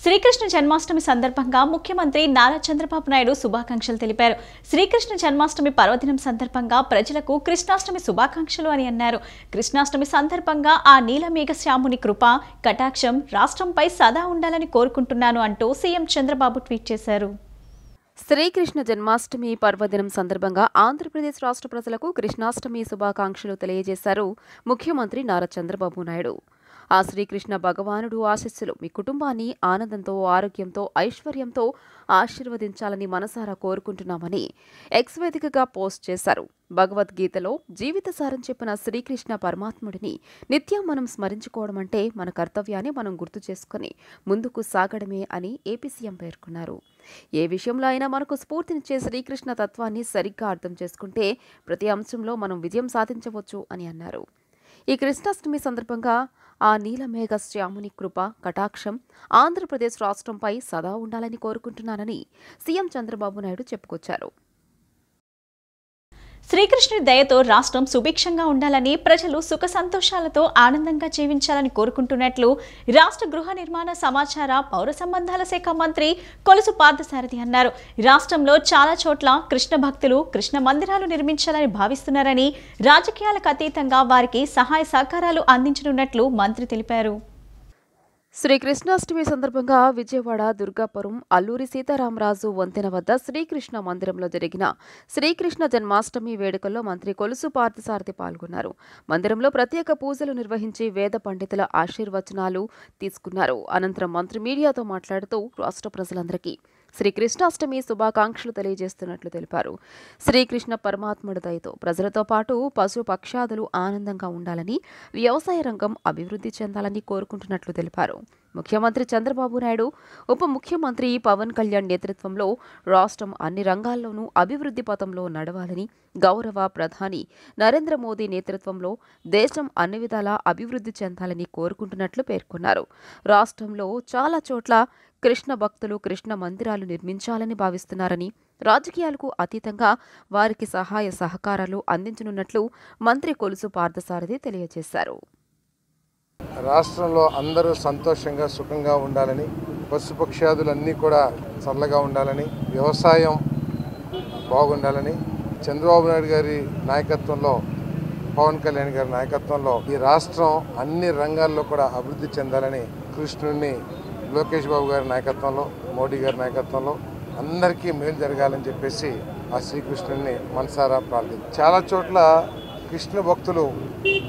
శ్రీకృష్ణ జన్మాష్టమి సందర్భంగా ముఖ్యమంత్రి నారా చంద్రబాబు నాయుడు శుభాకాంక్షలు తెలిపారు. శ్రీకృష్ణ జన్మాష్టమి పర్వదినం సందర్భంగా ప్రజలకు కృష్ణాష్టమి శుభాకాంక్షలు అని అన్నారు. కృష్ణాష్టమి సందర్భంగా ఆ నీలమేఘ శ్యాముని కృప కటాక్షం రాష్ట్రంపై సదా ఉండాలని కోరుకుంటున్నాను అంటూ సీఎం చంద్రబాబు ట్వీట్ చేశారు. శ్రీకృష్ణ జన్మాష్టమి పర్వదినం సందర్భంగా ఆంధ్రప్రదేశ్ రాష్ట్ర ప్రజలకు కృష్ణాష్టమి శుభాకాంక్షలు తెలియజేశారు ముఖ్యమంత్రి నారా చంద్రబాబు నాయుడు. ఆ శ్రీకృష్ణ భగవానుడు ఆశీస్సులు మీ కుటుంబాన్ని ఆనందంతో, ఆరోగ్యంతో, ఐశ్వర్యంతో ఆశీర్వదించాలని మనసారా కోరుకుంటున్నామని ఎక్స్ వేదికగా పోస్ట్ చేశారు. భగవద్గీతలో జీవిత సారం చెప్పిన శ్రీకృష్ణ పరమాత్ముడిని నిత్యం మనం స్మరించుకోవడం అంటే మన కర్తవ్యాన్ని మనం గుర్తు చేసుకుని ముందుకు సాగడమే అని ఏపీ సీఎం పేర్కొన్నారు. ఏ విషయంలో అయినా మనకు స్ఫూర్తినిచ్చే శ్రీకృష్ణ తత్వాన్ని సరిగ్గా అర్థం చేసుకుంటే ప్రతి అంశంలో మనం విజయం సాధించవచ్చు అని అన్నారు. ఈ కృష్ణాష్టమి సందర్భంగా ఆ నీలమేఘ శ్యాముని కృప కటాక్షం ఆంధ్రప్రదేశ్ రాష్ట్రంపై సదా ఉండాలని కోరుకుంటున్నానని సీఎం చంద్రబాబు నాయుడు చెప్పుకొచ్చారు. శ్రీకృష్ణుడి దయతో రాష్ట్రం సుభిక్షంగా ఉండాలని, ప్రజలు సుఖ సంతోషాలతో ఆనందంగా జీవించాలని కోరుకుంటున్నట్లు రాష్ట్ర గృహ నిర్మాణ, సమాచార, పౌర సంబంధాల శాఖ మంత్రి కొలుసు పార్థసారథి అన్నారు. రాష్ట్రంలో చాలా చోట్ల కృష్ణ భక్తులు కృష్ణ మందిరాలు నిర్మించాలని భావిస్తున్నారని, రాజకీయాలకు అతీతంగా వారికి సహాయ సహకారాలు అందించనున్నట్లు మంత్రి తెలిపారు. శ్రీకృష్ణాష్టమి సందర్భంగా విజయవాడ దుర్గాపురం అల్లూరి సీతారామరాజు వంతెన వద్ద శ్రీకృష్ణ మందిరంలో జరిగిన శ్రీకృష్ణ జన్మాష్టమి వేడుకల్లో మంత్రి కొలుసు పార్థసారథి పాల్గొన్నారు. మందిరంలో ప్రత్యేక పూజలు నిర్వహించి వేద పండితుల ఆశీర్వచనాలు తీసుకున్నారు. అనంతరం మంత్రి మీడియాతో మాట్లాడుతూ రాష్ట్ర ప్రజలందరికీ శ్రీకృష్ణాష్టమి శుభాకాంక్షలు తెలియజేస్తున్నట్లు తెలిపారు. శ్రీకృష్ణ పరమాత్ముడి దయతో ప్రజలతో పాటు పశు పక్షాదులు ఆనందంగా ఉండాలని, వ్యవసాయ రంగం అభివృద్ధి చెందాలని కోరుకుంటున్నట్లు తెలిపారు. ముఖ్యమంత్రి చంద్రబాబు నాయుడు, ఉప ముఖ్యమంత్రి పవన్ కళ్యాణ్ నేతృత్వంలో రాష్ట్రం అన్ని రంగాల్లోనూ అభివృద్ధి పథంలో నడవాలని, గౌరవ ప్రధాని నరేంద్ర మోదీ నేతృత్వంలో దేశం అన్ని విధాలా అభివృద్ధి చెందాలని కోరుకుంటున్నట్లు పేర్కొన్నారు. రాష్ట్రంలో చాలా చోట్ల కృష్ణ భక్తులు కృష్ణ మందిరాలు నిర్మించాలని భావిస్తున్నారని, రాజకీయాలకు అతీతంగా వారికి సహాయ సహకారాలు అందించనున్నట్లు మంత్రి కొలుసు పార్థసారథి తెలియజేశారు. రాష్ట్రంలో అందరూ సంతోషంగా సుఖంగా ఉండాలని, పశుపక్ష్యాదులన్నీ కూడా చల్లగా ఉండాలని, వ్యవసాయం బాగుండాలని, చంద్రబాబు నాయుడు గారి నాయకత్వంలో, పవన్ కళ్యాణ్ గారి నాయకత్వంలో ఈ రాష్ట్రం అన్ని రంగాల్లో కూడా అభివృద్ధి చెందాలని, కృష్ణుడిని లోకేష్ బాబు గారి నాయకత్వంలో, మోడీ గారి నాయకత్వంలో అందరికీ మేలు జరగాలని చెప్పేసి ఆ శ్రీకృష్ణుడిని మనసారా ప్రార్థించారు. చాలా చోట్ల కృష్ణ భక్తులు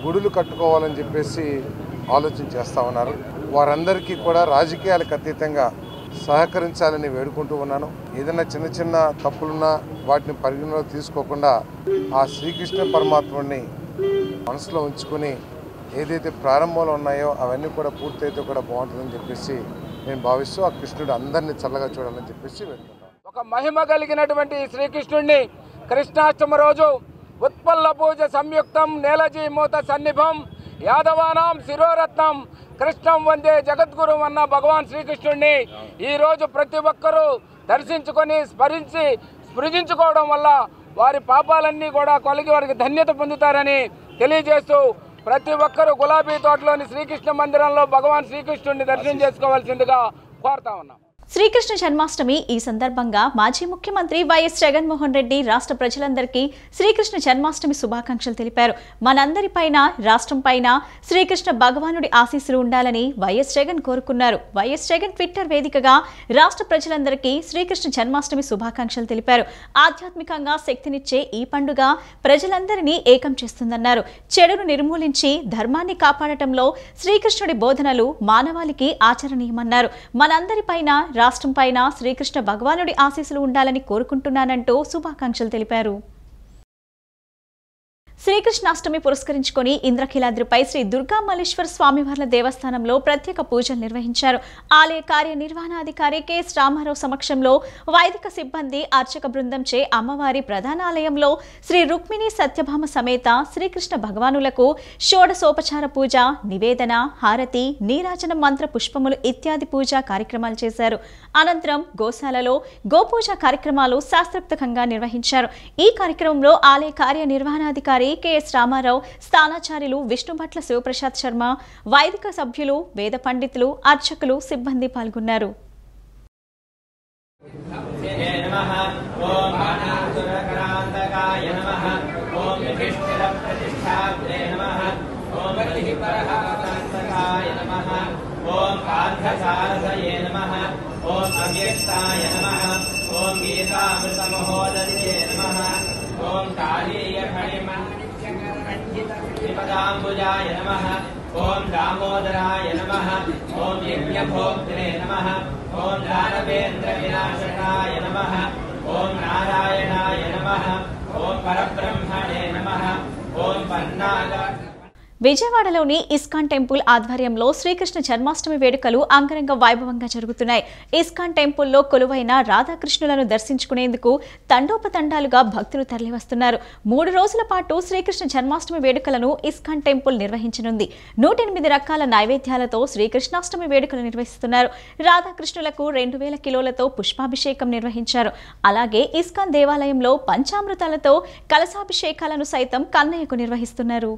గుడులు కట్టుకోవాలని చెప్పేసి ఆలోచన చేస్తూ ఉన్నారు. వారందరికీ కూడా రాజకీయాలకు అతీతంగా సహకరించాలని వేడుకుంటూ ఉన్నాను. ఏదైనా చిన్న చిన్న తప్పులున్నా వాటిని పరిగణలో తీసుకోకుండా ఆ శ్రీకృష్ణ పరమాత్ముడిని మనసులో ఉంచుకొని ఏదైతే ప్రారంభంలో ఉన్నాయో అవన్నీ కూడా పూర్తయితే కూడా బాగుంటుందని చెప్పేసి నేను భావిస్తూ ఆ కృష్ణుడు అందరినీ చల్లగా చూడాలని చెప్పేసి వేడుకుంటాను. ఒక మహిమ కలిగినటువంటి శ్రీకృష్ణుడిని కృష్ణాష్టమి రోజు ఉత్పల్ల పూజ సంయుక్తం నేలజీ మూత సన్నిభం యాదవానాం శిరోరత్నం కృష్ణం వందే జగద్గురు అన్న భగవాన్ శ్రీకృష్ణుడిని ఈరోజు ప్రతి ఒక్కరూ దర్శించుకొని స్మరించుకోవడం వల్ల వారి పాపాలన్నీ కూడా కొలిగి వారికి ధన్యత పొందుతారని తెలియజేస్తూ ప్రతి ఒక్కరూ గులాబీ తోటలోని శ్రీకృష్ణ మందిరంలో భగవాన్ శ్రీకృష్ణుడిని దర్శనం చేసుకోవాల్సిందిగా కోరుతా ఉన్నాం. శ్రీకృష్ణ జన్మాష్టమి ఈ సందర్భంగా మాజీ ముఖ్యమంత్రి వైఎస్ జగన్మోహన్ రెడ్డి రాష్ట్ర ప్రజలందరికీ శ్రీకృష్ణ జన్మాష్టమి శుభాకాంక్షలు తెలిపారు. మనందరిపైన, రాష్ట్రంపైన శ్రీకృష్ణ భగవానుడి ఆశీస్సులు ఉండాలని వైఎస్ జగన్ కోరుకున్నారు. వైఎస్ జగన్ ట్విట్టర్ వేదికగా రాష్ట్ర ప్రజలందరికీ శ్రీకృష్ణ జన్మాష్టమి శుభాకాంక్షలు తెలిపారు. ఆధ్యాత్మికంగా శక్తినిచ్చే ఈ పండుగ ప్రజలందరినీ ఏకం చేస్తుందన్నారు. చెడును నిర్మూలించి ధర్మాన్ని కాపాడటంలో శ్రీకృష్ణుడి బోధనలు మానవాళికి ఆచరణీయమన్నారు. మనందరిపైన, రాష్ట్రం పైన శ్రీకృష్ణ భగవానుడి ఆశీస్సులు ఉండాలని కోరుకుంటున్నానంటూ శుభాకాంక్షలు తెలిపారు. శ్రీకృష్ణాష్టమి పురస్కరించుకొని ఇంద్రకీలాద్రిపై శ్రీ దుర్గా మల్లేశ్వర స్వామివార్ల దేవస్థానంలో ప్రత్యేక పూజలు నిర్వహించారు. ఆలయ కార్యనిర్వహణాధికారి కెఎస్ రామారావు సమక్షంలో వైదిక సిబ్బంది, అర్చక బృందంచే అమ్మవారి ప్రధానాలయంలో శ్రీ రుక్మిణి సత్యభామ సమేత శ్రీకృష్ణ భగవానులకు షోడశోపచార పూజ, నివేదన, హారతి, నీరాజన మంత్ర పుష్పములు ఇత్యాది పూజా కార్యక్రమాలు చేశారు. అనంతరం గోశాలలో గోపూజ కార్యక్రమాలు శాస్త్రోక్తంగా నిర్వహించారు. ఈ కార్యక్రమంలో ఆలయ కార్యనిర్వహణాధికారి కెఎస్ రామారావు, స్థానాచార్యులు విష్ణుభట్ల శివప్రసాద్ శర్మ, వైదిక సభ్యులు, వేద పండితులు, అర్చకులు, సిబ్బంది పాల్గొన్నారు. ओम आर्धसारसये नमः ओम अव्यक्ताय नमः ओम गीतामृतमहोदये नमः ओम कालीयखणिमण्डितपदाम्बुजाय नमः ओम दामोदराय नमः ओम यज्ञभोक्त्रे नमः ओम दानवेन्द्रविनाशकाय नमः ओम नारायणाय नमः ओम परब्रह्मणे नमः ओम पन्नाग విజయవాడలోని ఇస్కాన్ టెంపుల్ ఆధ్వర్యంలో శ్రీకృష్ణ జన్మాష్టమి వేడుకలు అంగరంగ వైభవంగా జరుగుతున్నాయి. ఇస్కాన్ టెంపుల్లో కొలువైన రాధాకృష్ణులను దర్శించుకునేందుకు తండోపతండాలుగా భక్తులు తరలివస్తున్నారు. 3 రోజుల పాటు శ్రీకృష్ణ జన్మాష్టమి వేడుకలను ఇస్కాన్ టెంపుల్ నిర్వహించనుంది. 108 రకాల నైవేద్యాలతో శ్రీకృష్ణాష్టమి వేడుకలు నిర్వహిస్తున్నారు. రాధాకృష్ణులకు 2000 కిలోలతో పుష్పాభిషేకం నిర్వహించారు. అలాగే ఇస్కాన్ దేవాలయంలో పంచామృతాలతో కలశాభిషేకాలను సైతం కన్నయ్యకు నిర్వహిస్తున్నారు.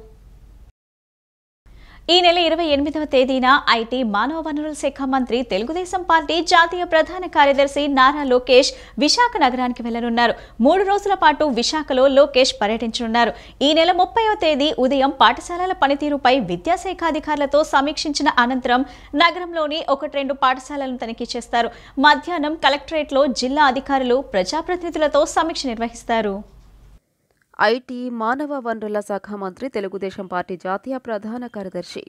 ఈ నెల 28వ తేదీన ఐటీ మానవ వనరుల శాఖ మంత్రి, తెలుగుదేశం పార్టీ జాతీయ ప్రధాన కార్యదర్శి నారా లోకేష్ విశాఖ నగరానికి వెళ్లనున్నారు. 3 రోజుల పాటు విశాఖలో లోకేష్ పర్యటించనున్నారు. ఈ నెల 30వ తేదీ ఉదయం పాఠశాలల పనితీరుపై విద్యాశాఖ అధికారులతో సమీక్షించిన అనంతరం నగరంలోని 1-2 పాఠశాలలను తనిఖీ చేస్తారు. మధ్యాహ్నం కలెక్టరేట్లో జిల్లా అధికారులు, ప్రజాప్రతినిధులతో సమీక్ష నిర్వహిస్తారు. ఐటీ మానవ వనరుల శాఖ మంత్రి, తెలుగుదేశం పార్టీ జాతీయ ప్రధాన కార్యదర్శి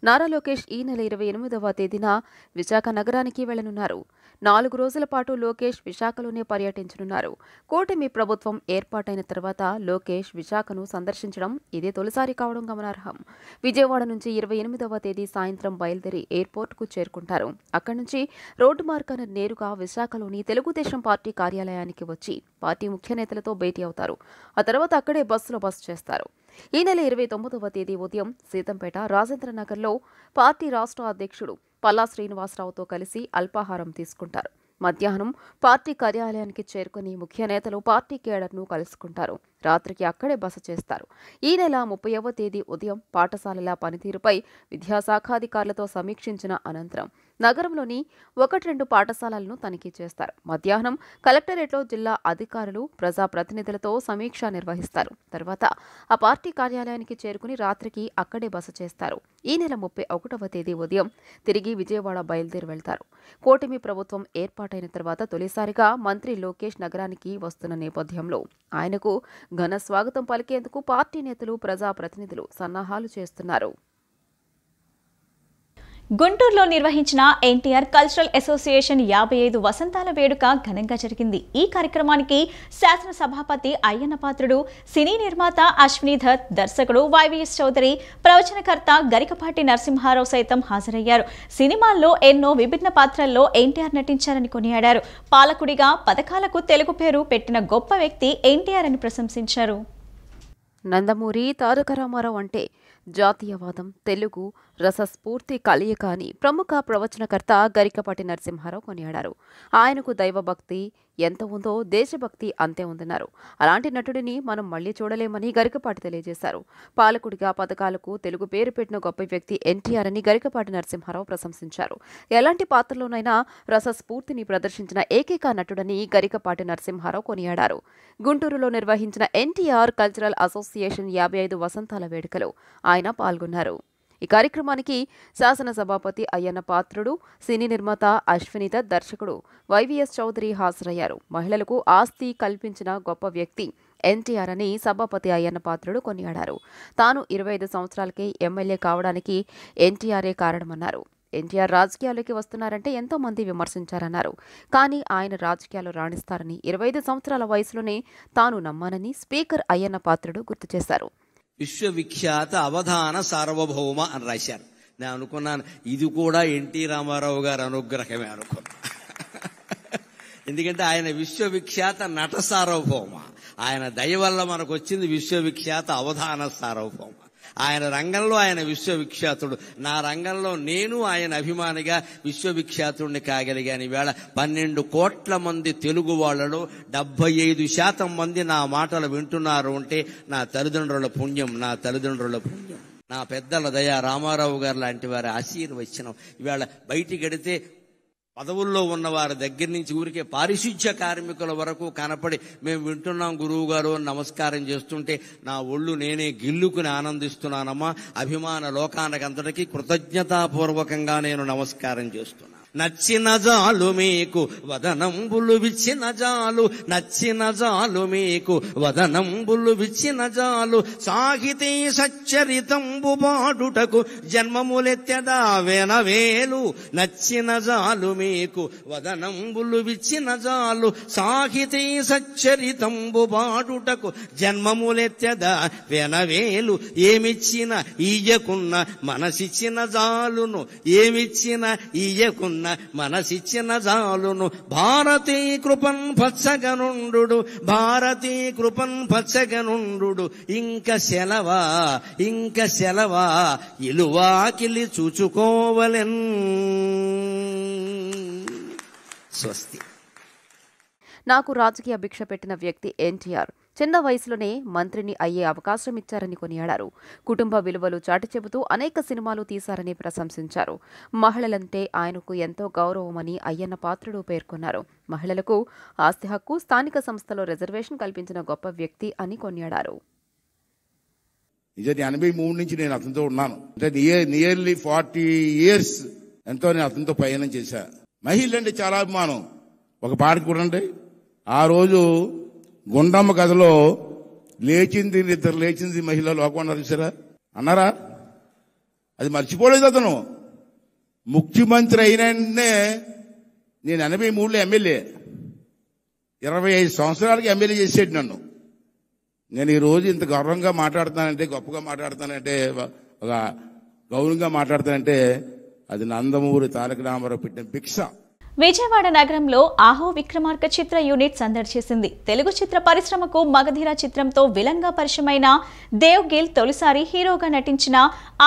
నారా లోకేష్ ఈ నెల 28వ తేదీన విశాఖ నగరానికి వెళ్లనున్నారు. 4 రోజుల పాటు లోకేష్ విశాఖలోనే పర్యటించనున్నారు. కూటమి ప్రభుత్వం ఏర్పాటైన తర్వాత లోకేష్ విశాఖను సందర్శించడం ఇదే తొలిసారి కావడం గమనార్హం. విజయవాడ నుంచి 28వ తేదీ సాయంత్రం బయలుదేరి ఎయిర్పోర్టుకు చేరుకుంటారు. అక్కడి నుంచి రోడ్డు మార్గాన నేరుగా విశాఖలోని తెలుగుదేశం పార్టీ కార్యాలయానికి వచ్చి పార్టీ ముఖ్య నేతలతో భేటీ అవుతారు. ఆ తర్వాత అక్కడే బస్సులో బస చేస్తారు. ఈ నెల 29వ తేదీ ఉదయం సీతంపేట రాజేంద్రనగర్లో పార్టీ రాష్ట్ర అధ్యక్షుడు పల్లా శ్రీనివాసరావుతో కలిసి అల్పాహారం తీసుకుంటారు. మధ్యాహ్నం పార్టీ కార్యాలయానికి చేరుకుని ముఖ్య నేతలు పార్టీ కేడర్ను కలుసుకుంటారు. రాత్రికి అక్కడే బస చేస్తారు. ఈ నెల 30వ తేదీ ఉదయం పాఠశాలల పనితీరుపై విద్యాశాఖాధికారులతో సమీక్షించిన అనంతరం నగరంలోని 1-2 పాఠశాలలను తనిఖీ చేస్తారు. మధ్యాహ్నం కలెక్టరేట్లో జిల్లా అధికారులు, ప్రజాప్రతినిధులతో సమీక్ష నిర్వహిస్తారు. తర్వాత ఆ పార్టీ కార్యాలయానికి చేరుకుని రాత్రికి అక్కడే బస చేస్తారు. ఈ నెల 31వ తేదీ ఉదయం తిరిగి విజయవాడ బయలుదేరి వెళ్తారు. కూటమి ప్రభుత్వం ఏర్పాటైన తర్వాత తొలిసారిగా మంత్రి లోకేష్ నగరానికి వస్తున్న నేపథ్యంలో ఆయనకు ఘన స్వాగతం పలికేందుకు పార్టీ నేతలు, ప్రజాప్రతినిధులు సన్నాహాలు చేస్తున్నారు. గుంటూరులో నిర్వహించిన ఎన్టీఆర్ కల్చరల్ అసోసియేషన్ 55 వసంతాల వేడుక ఘనంగా జరిగింది. ఈ కార్యక్రమానికి శాసన సభాపతి అయ్యన్న పాత్రుడు, సినీ నిర్మాత అశ్విని దత్, దర్శకుడు వైవిఎస్ చౌదరి, ప్రవచనకర్త గరికపాటి నరసింహారావు సైతం హాజరయ్యారు. సినిమాల్లో ఎన్నో విభిన్న పాత్రల్లో ఎన్టీఆర్ నటించారని కొనియాడారు. పాలకుడిగా పథకాలకు తెలుగు పేరు పెట్టిన గొప్ప వ్యక్తి ఎన్టీఆర్ అని ప్రశంసించారు. నందమూరి తారక రామారావు అంటే జాతీయవాదం, తెలుగు రసస్ఫూర్తి కలయిక అని ప్రముఖ ప్రవచనకర్త గరికపాటి నరసింహారావు కొనియాడారు. ఆయనకు దైవభక్తి ఎంత ఉందో దేశభక్తి అంతే ఉందన్నారు. అలాంటి నటుడిని మనం మళ్లీ చూడలేమని గరికపాటి తెలియజేశారు. పాలకుడిగా పథకాలకు తెలుగు పేరు పెట్టిన గొప్ప వ్యక్తి ఎన్టీఆర్ అని గరికపాటి నరసింహారావు ప్రశంసించారు. ఎలాంటి పాత్రలోనైనా రసస్ఫూర్తిని ప్రదర్శించిన ఏకైక నటుడని గరికపాటి నరసింహారావు కొనియాడారు. గుంటూరులో నిర్వహించిన ఎన్టీఆర్ కల్చరల్ అసోసియేషన్ 55 వసంతాల వేడుకలో ఆయన పాల్గొన్నారు. ఈ కార్యక్రమానికి శాసన సభాపతి అయ్యన్న పాత్రుడు, సినీ నిర్మాత అశ్విని దత్, దర్శకుడు వైవిఎస్ చౌదరి హాజరయ్యారు. మహిళలకు ఆస్తి కల్పించిన గొప్ప వ్యక్తి ఎన్టీఆర్ అని సభాపతి అయ్యన్న పాత్రుడు కొనియాడారు. తాను 25 సంవత్సరాలకే ఎమ్మెల్యే కావడానికి ఎన్టీఆరే కారణమన్నారు. ఎన్టీఆర్ రాజకీయాల్లోకి వస్తున్నారంటే ఎంతో మంది విమర్శించారన్నారు. కానీ ఆయన రాజకీయాల్లో రాణిస్తారని 25 సంవత్సరాల వయసులోనే తాను నమ్మానని స్పీకర్ అయ్యన్న పాత్రుడు గుర్తు చేశారు. విశ్వవిఖ్యాత అవధాన సార్వభౌమ అని రాశారు. నేను అనుకున్నాను ఇది కూడా ఎన్టీ రామారావు గారి అనుగ్రహమే అనుకున్నా. ఎందుకంటే ఆయన విశ్వవిఖ్యాత నట సార్వభౌమ, ఆయన దయ వల్ల మనకు వచ్చింది విశ్వవిఖ్యాత అవధాన సార్వభౌమ. ఆయన రంగంలో ఆయన విశ్వవిఖ్యాతుడు, నా రంగంలో నేను ఆయన అభిమానిగా విశ్వవిఖ్యాతుడిని కాగలిగాను. ఈవేళ 12 కోట్ల మంది తెలుగు వాళ్ళలో 75% మంది నా మాటలు వింటున్నారు అంటే నా తల్లిదండ్రుల పుణ్యం, నా తల్లిదండ్రుల పుణ్యం, నా పెద్దల దయ, రామారావు గారు లాంటి వారి ఆశీర్వచనం. ఈవేళ బయటికి వెడితే పదవుల్లో ఉన్న వారి దగ్గర నుంచి ఊరికే పారిశుధ్య కార్మికుల వరకు కనపడి మేము వింటున్నాం గురువు గారు అని నమస్కారం చేస్తుంటే నా ఒళ్ళు నేనే గిల్లుకుని ఆనందిస్తున్నానమ్మా. అభిమాన లోకానికంతటికీ కృతజ్ఞతాపూర్వకంగా నేను నమస్కారం చేస్తున్నాను. నచ్చిన జాలు మీకు వదనంబులు విచ్చిన జాలు, నచ్చిన జాలు మీకు వదనంబులు విచ్చిన జాలు, సాహితీ సచ్చరితంబు పాడుటకు జన్మములెత్తెదా వెనవేలు. నచ్చిన జాలు మీకు వదనంబులు విచ్చిన జాలు, సాహితీ సచ్చరితంబు పాడుటకు జన్మములెత్తెదా వెనవేలు. ఏమిచ్చిన ఈయకున్న మనసిచ్చిన జాలును, ఏమిచ్చిన ఈయకున్న మనసిచ్చిన జాలును. భారతీ కృపన్ పచ్చగనుండు, భారతీ కృపన్ పచ్చగనుండు, ఇంక సెలవా ఇంక సెలవా ఇలువాకిలి చూచుకోవలెన్. స్వస్తి. నాకు రాజకీయ భిక్ష పెట్టిన వ్యక్తి ఎన్టీఆర్. చిన్న వయసులోనే మంత్రిని అయ్యే అవకాశం ఇచ్చారని కొనియాడారు. కుటుంబ విలువలు చాటి చెబుతూ అనేక సినిమాలు తీశారని ప్రశంసించారు. మహిళలంటే ఆయనకు ఎంతో గౌరవమని అయ్యన్న పాత్రుడు పేర్కొన్నారు. మహిళలకు ఆస్తి హక్కు, స్థానిక సంస్థలో రిజర్వేషన్ కల్పించిన గొప్ప వ్యక్తి అని కొనియాడారు. 83 నుంచి నేను అతనితో ఉన్నాను. అంటే నియర్లీ 40 years ఎంతో నేను అతనితో ప్రయాణం చేశా. మహిళలంటే చాలా అభిమానం. ఒక పాట కూడా ఆ రోజు గుండమ్మ కథలో లేచింది నిద్ర లేచింది మహిళ లోకం అన్నారు చూసారా, అన్నారా? అది మర్చిపోలేదు అతను. ముఖ్యమంత్రి అయిన వెంటనే నేను 83లో ఎమ్మెల్యే, 25 సంవత్సరాలకి ఎమ్మెల్యే చేసేది నన్ను. నేను ఈ రోజు ఇంత గౌరవంగా మాట్లాడుతానంటే, గొప్పగా మాట్లాడుతానంటే, ఒక గౌరవంగా మాట్లాడుతానంటే అది నందమూరి తారక రామారావు పెట్టిన భిక్ష. విజయవాడ నగరంలో ఆహో విక్రమార్క చిత్ర యూనిట్ సందడి చేసింది. తెలుగు చిత్ర పరిశ్రమకు మగధీర చిత్రంతో విలన్ గా పరిచయమైన దేవ్ గిల్ తొలిసారి హీరోగా నటించిన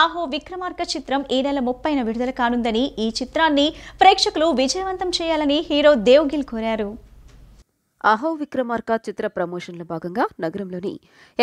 ఆహో విక్రమార్క చిత్రం ఈ నెల 30న విడుదల కానుందని, ఈ చిత్రాన్ని ప్రేక్షకులు విజయవంతం చేయాలని హీరో దేవ్ గిల్ కోరారు. అహో విక్రమార్క చిత్ర ప్రమోషన్లో భాగంగా నగరంలోని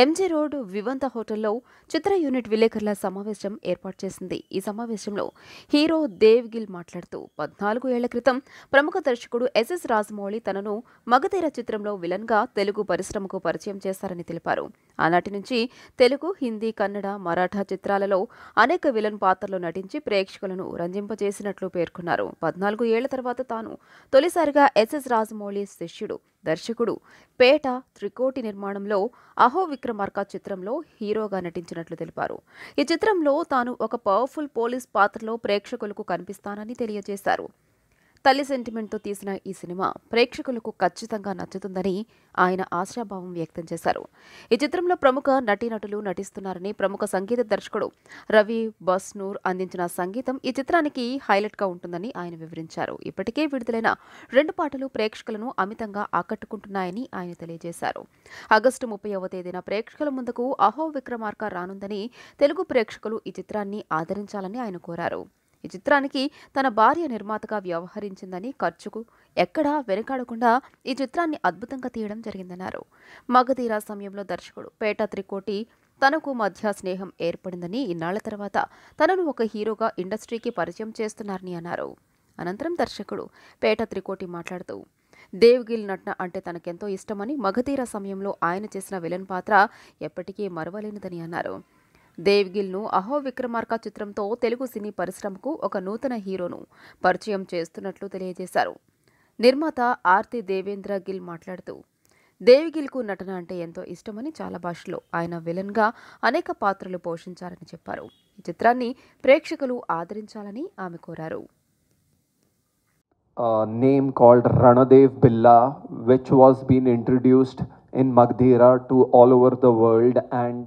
ఎంజీ రోడ్ వివంత హోటల్లో చిత్ర యూనిట్ విలేకరుల సమావేశం ఏర్పాటు చేసింది. ఈ సమావేశంలో హీరో దేవ్ గిల్ మాట్లాడుతూ 14 ఏళ్ల క్రితం ప్రముఖ దర్శకుడు ఎస్ఎస్ రాజమౌళి తనను మగధీర చిత్రంలో విలన్ గా తెలుగు పరిశ్రమకు పరిచయం చేశారని తెలిపారు. ఆనాటి నుంచి తెలుగు, హిందీ, కన్నడ, మరాఠా చిత్రాలలో అనేక విలన్ పాత్రలో నటించి ప్రేక్షకులను రంజింపజేసినట్లు పేర్కొన్నారు. 14 ఏళ్ల తర్వాత తాను తొలిసారిగా ఎస్ఎస్ రాజమౌళి శిష్యుడు దర్శకుడు పేట త్రికోటి నిర్మాణంలో అహో విక్రమార్క చిత్రంలో హీరోగా నటించినట్లు తెలిపారు. ఈ చిత్రంలో తాను ఒక పవర్ఫుల్ పోలీస్ పాత్రలో ప్రేక్షకులకు కనిపిస్తానని తెలియజేశారు. తల్లి సెంటిమెంట్తో తీసిన ఈ సినిమా ప్రేక్షకులకు ఖచ్చితంగా నచ్చుతుందని ఆయన ఆశాభావం వ్యక్తం చేశారు. ఈ చిత్రంలో ప్రముఖ నటీనటులు నటిస్తున్నారని, ప్రముఖ సంగీత దర్శకుడు రవి బస్నూర్ అందించిన సంగీతం ఈ చిత్రానికి హైలైట్గా ఉంటుందని ఆయన వివరించారు. ఇప్పటికే విడుదలైన 2 పాటలు ప్రేక్షకులను అమితంగా ఆకట్టుకుంటున్నాయని ఆయన తెలియజేశారు. ఆగస్టు 30వ తేదీన ప్రేక్షకుల ముందుకు అహో విక్రమార్క రానుందని, తెలుగు ప్రేక్షకులు ఈ చిత్రాన్ని ఆదరించాలని ఆయన కోరారు. ఈ చిత్రానికి తన భార్య నిర్మాతగా వ్యవహరించిందని, ఖర్చుకు ఎక్కడా వెనుకాడకుండా ఈ చిత్రాన్ని అద్భుతంగా తీయడం జరిగిందన్నారు. మగధీర సమయంలో దర్శకుడు పేట త్రికోటి తనకు మధ్య స్నేహం ఏర్పడిందని, ఇన్నాళ్ల తర్వాత తనను ఒక హీరోగా ఇండస్ట్రీకి పరిచయం చేస్తున్నారని అన్నారు. అనంతరం దర్శకుడు పేట త్రికోటి మాట్లాడుతూ దేవ్ గిల్ నటన అంటే తనకెంతో ఇష్టమని, మగధీర సమయంలో ఆయన చేసిన విలన్ పాత్ర ఎప్పటికీ మరవలేనిదని అన్నారు. దేవ్ గిల్ను అహో విక్రమార్క చిత్రంతో తెలుగు సినీ పరిశ్రమకు ఒక నూతన హీరోను పరిచయం చేస్తున్నట్లు తెలియజేశారు. నిర్మాత ఆర్తి దేవేంద్ర గిల్ మాట్లాడుతూ దేవ్ గిల్కు నటన అంటే ఎంతో ఇష్టమని, చాలా భాషల్లో ఆయన విలన్గా అనేక పాత్రలు పోషించారని చెప్పారు. ఈ చిత్రాన్ని ప్రేక్షకులు ఆదరించాలని ఆమె కోరారు. Name called Ranadev Billa, which was being introduced in Magdhira to all over the world, and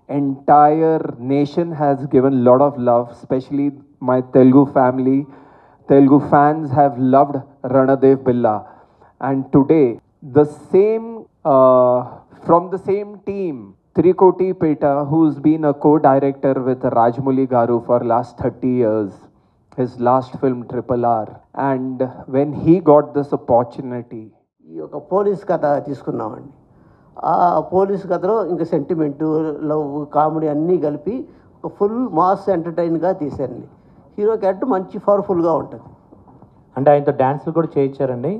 entire nation has given a lot of love, especially my Telugu family. Telugu fans have loved Ranadev Billa, and today the same from the same team Trikoti Peta, who's been a co-director with Rajmouli Garu for last 30 years, his last film Triple R. And when he got this opportunity, ఈ ఒక police కథ తీసుకున్నామండి. ఆ police కథలో ఇంకా sentiment, love, comedy అన్నీ కలిపి ఒక ఫుల్ మాస్ ఎంటర్టైన్గా తీశారండి. హీరో క్యారెక్టర్ మంచి పవర్ఫుల్గా ఉంటుంది. అంటే ఆయనతో డ్యాన్స్లు కూడా చేయించారండి.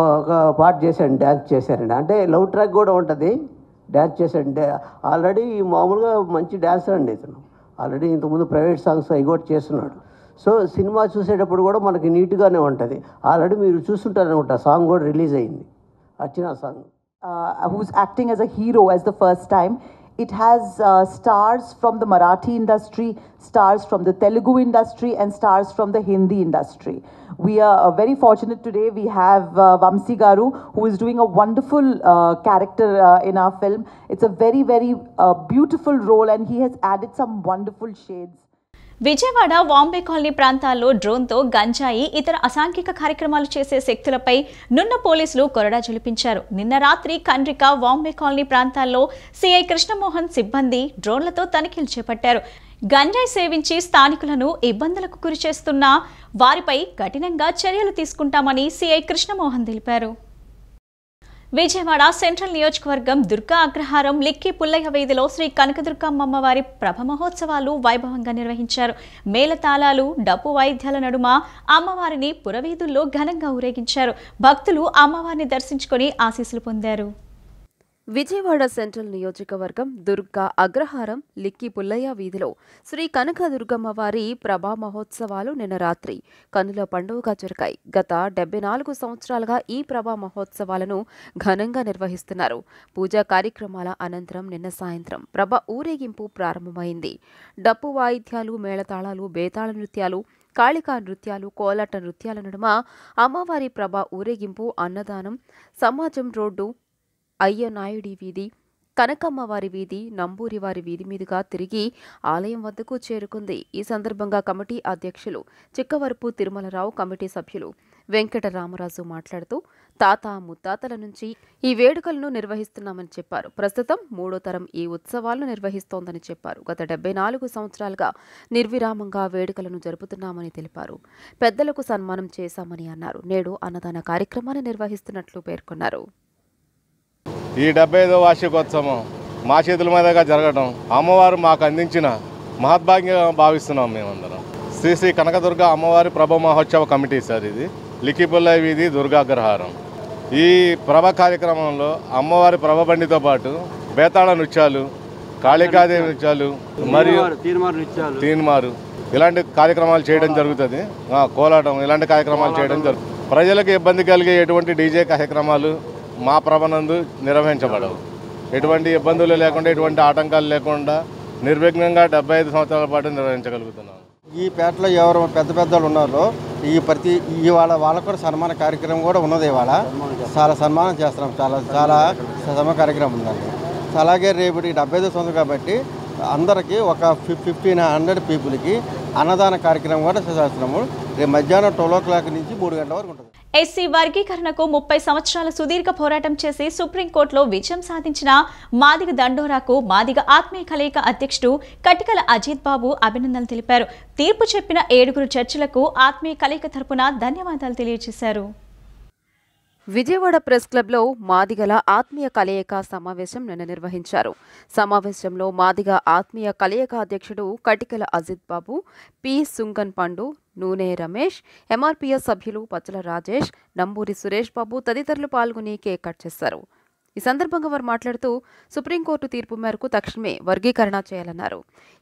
ఒక పాట చేశాడు, డ్యాన్స్ చేశారండి. అంటే లవ్ ట్రాక్ కూడా ఉంటుంది, డ్యాన్స్ చేశాడు. ఆల్రెడీ మామూలుగా మంచి డ్యాన్సర్ అండి ఇతను. ఆల్రెడీ ఇంతకుముందు ప్రైవేట్ సాంగ్స్ అవి కూడా చేస్తున్నాడు. సో సినిమా చూసేటప్పుడు కూడా మనకి నీట్గానే ఉంటుంది. ఆల్రెడీ మీరు చూస్తుంటారనమాట, సాంగ్ కూడా రిలీజ్ అయింది, అర్చన song. Who's acting as a hero as the first time. It has stars from the Marathi industry, stars from the Telugu industry, and stars from the Hindi industry. We are very fortunate today. We have Vamsi Garu, who is doing a wonderful character in our film. It's a very, very beautiful role, and he has added some wonderful shades. Vijayawada Vambay colony ప్రాంతాల్లో డ్రోన్తో గంజాయి ఇతర అసాంఘిక కార్యక్రమాలు చేసే శక్తులపై నున్న పోలీసులు కొరడా జలిపించారు. నిన్న రాత్రి కండ్రిక వాంబే కాలనీ ప్రాంతాల్లో సిఐ కృష్ణమోహన్ సిబ్బంది డ్రోన్లతో తనిఖీలు చేపట్టారు. గంజాయి సేవించి స్థానికులను ఇబ్బందులకు గురి చేస్తున్న వారిపై కఠినంగా చర్యలు తీసుకుంటామని సిఐ కృష్ణమోహన్ తెలిపారు. విజయవాడ సెంట్రల్ నియోజకవర్గం దుర్గా అగ్రహారం లిక్కి పుల్లయ్య వీధిలో శ్రీ కనకదుర్గమ్మ అమ్మవారి ప్రభ మహోత్సవాలు వైభవంగా నిర్వహించారు. మేళతాళాలు, డప్పు వాయిద్యాల నడుమ అమ్మవారిని పురవీధుల్లో ఘనంగా ఊరేగించారు. భక్తులు అమ్మవారిని దర్శించుకొని ఆశీస్సులు పొందారు. విజయవాడ సెంట్రల్ నియోజకవర్గం దుర్గా అగ్రహారం లిక్కి పుల్లయ్య వీధిలో శ్రీ కనక దుర్గమ్మ వారి ప్రభా మహోత్సవాలు నిన్న రాత్రి కన్నుల పండుగగా జరిగాయి. గత 74 సంవత్సరాలుగా ఈ ప్రభా మహోత్సవాలను ఘనంగా నిర్వహిస్తున్నారు. పూజా కార్యక్రమాల అనంతరం నిన్న సాయంత్రం ప్రభ ఊరేగింపు ప్రారంభమైంది. డప్పు వాయిద్యాలు, మేళతాళాలు, బేతాళ నృత్యాలు, కాళికా నృత్యాలు, కోలాట నృత్యాల నడుమ అమ్మవారి ప్రభ ఊరేగింపు, అన్నదానం, సమాజం రోడ్డు, అయ్యనాయుడి వీధి, కనకమ్మవారి వీధి, నంబూరివారి వీధి మీదుగా తిరిగి ఆలయం వద్దకు చేరుకుంది. ఈ సందర్భంగా కమిటీ అధ్యక్షులు చిక్కవరపు తిరుమలరావు, కమిటీ సభ్యులు వెంకట రామరాజు మాట్లాడుతూ తాత ముత్తాతల నుంచి ఈ వేడుకలను నిర్వహిస్తున్నామని చెప్పారు. ప్రస్తుతం 3వ తరం ఈ ఉత్సవాలను నిర్వహిస్తోందని చెప్పారు. గత 74 సంవత్సరాలుగా నిర్విరామంగా వేడుకలను జరుపుతున్నామని తెలిపారు. పెద్దలకు సన్మానం చేశామని అన్నారు. నేడు అన్నదాన కార్యక్రమాన్ని నిర్వహిస్తున్నట్లు పేర్కొన్నారు. ఈ 75వ వార్షికోత్సవం మా చేతుల మీదుగా జరగడం అమ్మవారు మాకు అందించిన మహద్భాగ్యంగా భావిస్తున్నాం. మేమందరం శ్రీ శ్రీ కనకదుర్గ అమ్మవారి ప్రభ మహోత్సవ కమిటీ సార్ ఇది, లిక్కిపుల్లయ్య వీధి, దుర్గాగ్రహారం. ఈ ప్రభ కార్యక్రమంలో అమ్మవారి ప్రభ బండితో పాటు బేతాళ నృత్యాలు, కాళికాదేవి నృత్యాలు మరియు తీన్మారు ఇలాంటి కార్యక్రమాలు చేయడం జరుగుతుంది. కోలాటం ఇలాంటి కార్యక్రమాలు చేయడం జరుగుతుంది. ప్రజలకు ఇబ్బంది కలిగే ఎటువంటి డీజే కార్యక్రమాలు మా ప్రభనందు నిర్వహించబడవు. ఎటువంటి ఇబ్బందులు లేకుండా, ఎటువంటి ఆటంకాలు లేకుండా నిర్విఘ్నంగా 75 సంవత్సరాల పాటు నిర్వహించగలుగుతున్నాం. ఈ పేటలో ఎవరు పెద్ద పెద్దలు ఉన్నారో ఇవాళ వాళ్ళకు కూడా సన్మాన కార్యక్రమం కూడా ఉన్నది. ఇవాళ చాలా సన్మానం చేస్తున్నాం. చాలా సన్మాన కార్యక్రమం ఉందండి. అలాగే రేపు 75 సంవత్సరం కాబట్టి అందరికీ ఒక 1500 పీపుల్కి అన్నదాన కార్యక్రమం కూడా చేస్తున్నాము. రేపు మధ్యాహ్నం 12 o'clock నుంచి 3 గంటల వరకు ఉంటుంది. ఎస్సీ వర్గీకరణకు 30 సంవత్సరాల సుదీర్ఘ పోరాటం చేసి సుప్రీంకోర్టులో విజయం సాధించిన మాదిగ దండోరాకు మాదిగ ఆత్మీయ కలయిక అధ్యక్షుడు కటికల అజిత్ బాబు అభినందనలు తెలిపారు. తీర్పు చెప్పిన 7 జడ్జిలకు ఆత్మీయ కలయిక తరపున ధన్యవాదాలు తెలియజేశారు. విజయవాడ ప్రెస్ క్లబ్లో మాదిగల ఆత్మీయ కలయిక సమావేశం నిన్న నిర్వహించారు. సమావేశంలో మాదిగ ఆత్మీయ కలయిక అధ్యక్షుడు కటికల అజిత్ బాబు, పి సుంగన్ పండు, నూనె రమేష్, ఎంఆర్పీఎస్ సభ్యులు పచ్చల రాజేష్, నంబూరి సురేష్ బాబు తదితరులు పాల్గొని కేక్ కట్ చేశారు. ఈ సందర్భంగా వారు మాట్లాడుతూ సుప్రీంకోర్టు తీర్పు మేరకు తక్షణమే వర్గీకరణ చేయాలన్నారు.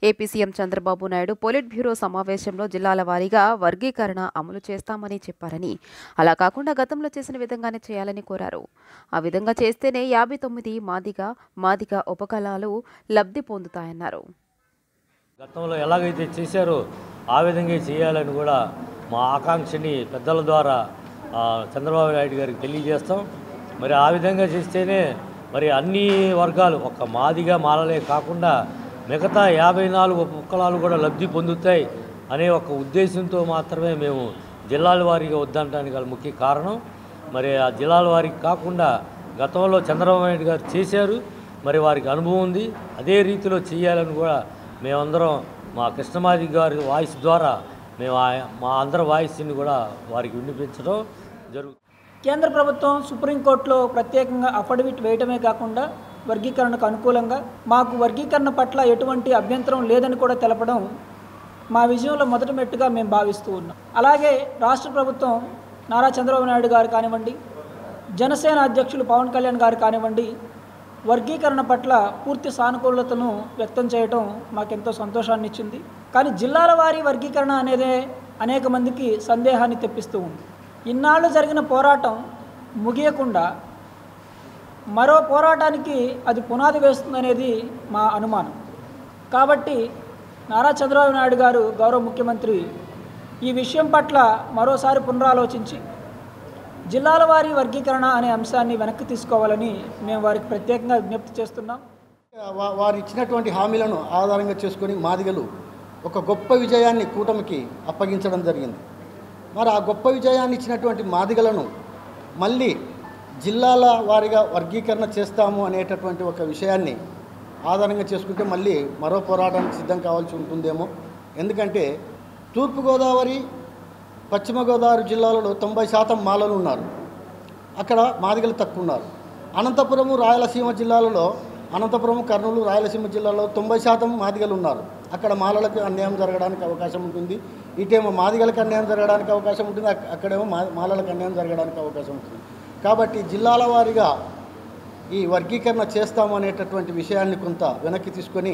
AP CM Chandrababu Naidu polit bureau సమావేశంలో జిల్లాల వారీగా వర్గీకరణ అమలు చేస్తామని చెప్పారని, అలా కాకుండా గతంలో చేసిన విధంగానే చేయాలని కోరారు. ఆ విధంగా చేస్తేనే 59 మాదిగ ఉపకులాలు లబ్ధి పొందుతాయన్నారు. గతంలో ఎలాగైతే చేశారో ఆ విధంగా చేయాలని కూడా మా ఆకాంక్షని పెద్దల ద్వారా చంద్రబాబు నాయుడు గారికి తెలియజేస్తాం. మరి ఆ విధంగా చేస్తేనే మరి అన్ని వర్గాలు, ఒక్క మాదిగా మాలలే కాకుండా మిగతా 54 ఉపకులాలు కూడా లబ్ధి పొందుతాయి అనే ఒక ఉద్దేశంతో మాత్రమే మేము జిల్లాల వారీగా వద్దనడానికి గల ముఖ్య కారణం. మరి ఆ జిల్లాల వారికి కాకుండా గతంలో చంద్రబాబు నాయుడు గారు చేశారు. మరి వారికి అనుభవం ఉంది. అదే రీతిలో చేయాలని కూడా మేమందరం మా కృష్ణమాది గారి వాయిస్ ద్వారా మేము మా అందరి వాయిస్ని కూడా వారికి వినిపించడం జరుగుతుంది. కేంద్ర ప్రభుత్వం సుప్రీంకోర్టులో ప్రత్యేకంగా అఫిడవిట్ వేయటమే కాకుండా వర్గీకరణకు అనుకూలంగా మాకు వర్గీకరణ పట్ల ఎటువంటి అభ్యంతరం లేదని కూడా తెలపడం మా విజయంలో మొదటి మెట్టుగా మేము భావిస్తూ ఉన్నాం. అలాగే రాష్ట్ర ప్రభుత్వం నారా చంద్రబాబు నాయుడు గారు కానివ్వండి, జనసేన అధ్యక్షులు పవన్ కళ్యాణ్ గారు కానివ్వండి, వర్గీకరణ పట్ల పూర్తి సానుకూలతను వ్యక్తం చేయడం మాకెంతో సంతోషాన్ని ఇచ్చింది. కానీ జిల్లాల వారీ వర్గీకరణ అనేదే అనేక మందికి సందేహాన్ని తెప్పిస్తూ ఉంది. ఇన్నాళ్ళు జరిగిన పోరాటం ముగియకుండా మరో పోరాటానికి అది పునాది వేస్తుందనేది మా అనుమానం. కాబట్టి నారా చంద్రబాబు నాయుడు గారు గౌరవ ముఖ్యమంత్రి ఈ విషయం పట్ల మరోసారి పునరాలోచించి జిల్లాల వారీ వర్గీకరణ అనే అంశాన్ని వెనక్కి తీసుకోవాలని మేము వారికి ప్రత్యేకంగా విజ్ఞప్తి చేస్తున్నాం. వారు ఇచ్చినటువంటి హామీలను ఆధారంగా చేసుకొని మాదిగలు ఒక గొప్ప విజయాన్ని కూటమికి అప్పగించడం జరిగింది. మరి ఆ గొప్ప విజయాన్ని ఇచ్చినటువంటి మాదిగలను మళ్ళీ జిల్లాల వారీగా వర్గీకరణ చేస్తాము అనేటటువంటి ఒక విషయాన్ని ఆధారంగా చేసుకుంటే మళ్ళీ మరో పోరాటానికి సిద్ధం కావాల్సి ఉంటుందేమో. ఎందుకంటే తూర్పుగోదావరి, పశ్చిమ గోదావరి జిల్లాలలో 90% మాలలు ఉన్నారు. అక్కడ మాదిగలు తక్కువ ఉన్నారు. అనంతపురము, రాయలసీమ జిల్లాలలో అనంతపురం, కర్నూలు, రాయలసీమ జిల్లాలో 90% మాదిగలు ఉన్నారు. అక్కడ మాలలకు అన్యాయం జరగడానికి అవకాశం ఉంటుంది. ఇటేమో మాదిగలకు అన్యాయం జరగడానికి అవకాశం ఉంటుంది, అక్కడేమో మాలలకు అన్యాయం జరగడానికి అవకాశం ఉంటుంది. కాబట్టి జిల్లాల వారీగా ఈ వర్గీకరణ చేస్తాము అనేటటువంటి విషయాన్ని కొంత వెనక్కి తీసుకొని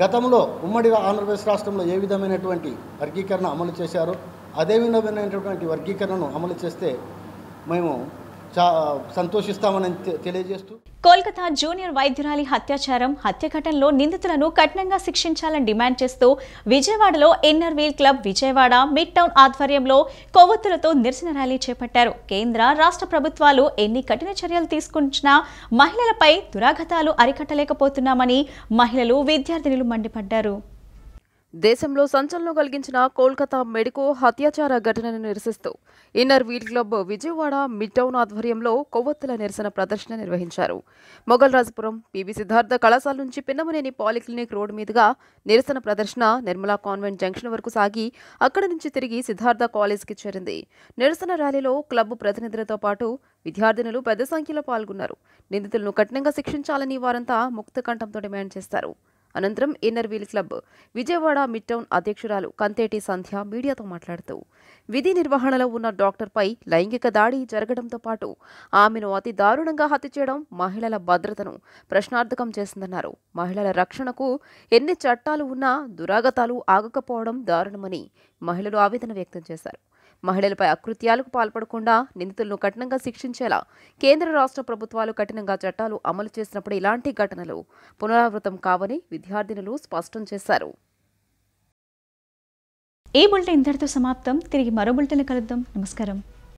గతంలో ఉమ్మడి ఆంధ్రప్రదేశ్ రాష్ట్రంలో ఏ విధమైనటువంటి వర్గీకరణ అమలు చేశారో అదే విధమైనటువంటి వర్గీకరణను అమలు చేస్తే మేము సంతోషిస్తామని తెలియజేస్తూ కోల్కతా జూనియర్ వైద్యురాలి హత్య ఘటనలో నిందితులను కఠినంగా శిక్షించాలని డిమాండ్ చేస్తూ విజయవాడలో inner wheel club Vijayawada mid town ఆధ్వర్యంలో కొవ్వొత్తులతో నిరసన ర్యాలీ చేపట్టారు. కేంద్ర రాష్ట్ర ప్రభుత్వాలు ఎన్ని కఠిన చర్యలు తీసుకుంటున్నా మహిళలపై దురాఘాతాలు అరికట్టలేకపోతున్నామని మహిళలు, విద్యార్థినులు మండిపడ్డారు. దేశంలో సంచలనం కలిగించిన కోల్కతా మెడికో హత్యాచార ఘటనను నిరసిస్తూ inner wheel club Vijayawada mid town ఆధ్వర్యంలో కొవ్వొత్తుల నిరసన ప్రదర్శన నిర్వహించారు. మొగల్రాజపురం పివి సిద్ధార్థ కళాశాల నుంచి పిన్నమనేని పాలిక్లినిక్ రోడ్డు మీదుగా నిరసన ప్రదర్శన నిర్మలా కాన్వెంట్ జంక్షన్ వరకు సాగి అక్కడి నుంచి తిరిగి సిద్ధార్థ కాలేజ్కి చేరింది. నిరసన ర్యాలీలో క్లబ్ ప్రతినిధులతో పాటు విద్యార్థినులు పెద్ద సంఖ్యలో పాల్గొన్నారు. నిందితులను కఠినంగా శిక్షించాలని వారంతా ముక్తకంఠంతో డిమాండ్ చేశారు. అనంతరం inner wheel club Vijayawada mid town అధ్యక్షురాలు కంతేటి సంధ్య మీడియాతో మాట్లాడుతూ విధి నిర్వహణలో ఉన్న డాక్టర్పై లైంగిక దాడి జరగడంతో పాటు ఆమెను అతి దారుణంగా హత్య చేయడం మహిళల భద్రతను ప్రశ్నార్థకం చేసిందన్నారు. మహిళల రక్షణకు ఎన్ని చట్టాలు ఉన్నా దురాగతాలు ఆగకపోవడం దారుణమని మహిళలు ఆవేదన వ్యక్తం చేశారు. మహిళలపై అకృత్యాలకు పాల్పడకుండా నిందితులను కఠినంగా శిక్షించేలా కేంద్ర రాష్ట్ర ప్రభుత్వాలు కఠినంగా చట్టాలు అమలు చేసినప్పుడు ఇలాంటి ఘటనలు పునరావృతం కావని విద్యార్థినులు స్పష్టం చేశారు. ఈ బులెటిన్ ఇంతటితో సమాప్తం. తిరిగి మరో బులెటిన్ కలుద్దాం. నమస్కారం.